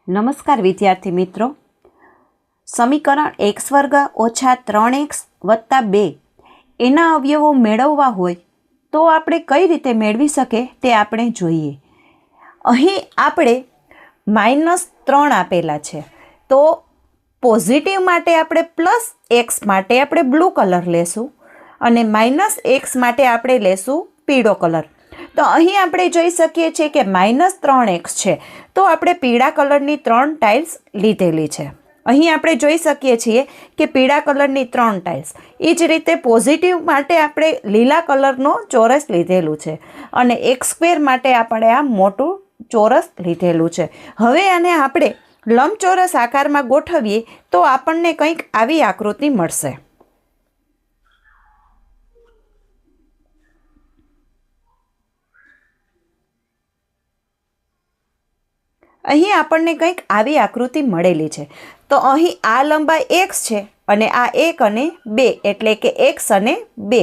નમસ્કાર વિદ્યાર્થી મિત્રો, સમીકરણ x વર્ગ ઓછા 3x વત્તા 2 એના અવયવો મેળવવા હોય તો આપણે કઈ રીતે મેળવી શકે તે આપણે જોઈએ. અહીં આપણે -3 આપેલા છે, તો પોઝિટિવ માટે આપણે +x માટે આપણે બ્લુ કલર લેશું અને -x માટે આપણે લેશું પીળો કલર. તો અહીં આપણે જોઈ શકીએ છીએ કે -3x છે, તો આપણે પીળા કલરની 3 ટાઇલ્સ લીધેલી છે. અહીં આપણે જોઈ શકીએ છીએ કે પીળા કલરની 3 ટાઇલ્સ. એ જ રીતે પોઝિટિવ માટે આપણે લીલા કલરનો ચોરસ લીધેલું છે અને x² માટે આપણે આ મોટું ચોરસ લીધેલું છે. હવે આને આપણે લંબચોરસ આકારમાં ગોઠવીએ તો આપણને કંઈક આવી આકૃતિ મળશે. અહીં આપણને કંઈક આવી આકૃતિ મળેલી છે. તો અહીં આ લંબાઈ x છે અને આ 1 અને 2 એટલે કે x અને 2.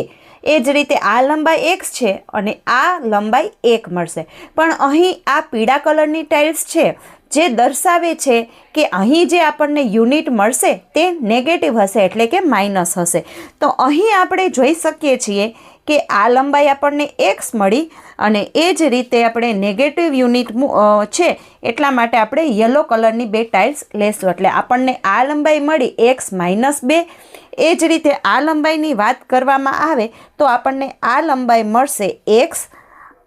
એ જ રીતે આ લંબાઈ x છે અને આ લંબાઈ 1 મળશે. પણ અહીં આ પીળા કલરની ટાઇલ્સ છે જે દર્શાવે છે કે અહીં જે આપણને યુનિટ મળશે તે નેગેટિવ હશે એટલે કે માઇનસ હશે. તો અહીં આપણે જોઈ શકીએ છીએ કે આ લંબાઈ આપણને x મળી અને એ જ રીતે આપણે નેગેટિવ યુનિટ છે એટલા માટે આપણે યલો કલરની 2 ટાઇલ્સ લેશું. એટલે આપણને આ લંબાઈ મળી x -2. એ જ રીતે આ લંબાઈની વાત કરવામાં આવે તો આપણને આ લંબાઈ મળશે x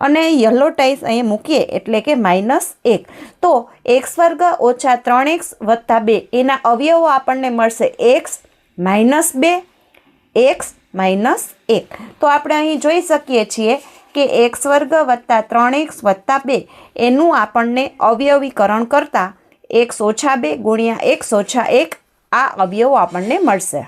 અને યલો ટાઇલ્સ અહીં મૂકીએ એટલે કે -1. તો x² ઓછા 3x વત્તા 2 એના અવયવો આપણને મળશે x -2 x -1. તો આપણે અહીં જોઈ શકીએ છીએ કે x² વત્તા 3x વત્તા 2 એનું આપણને અવયવીકરણ કરતાં x - 2 ગુણ્યા x - 1 આ અવયવો આપણને મળશે.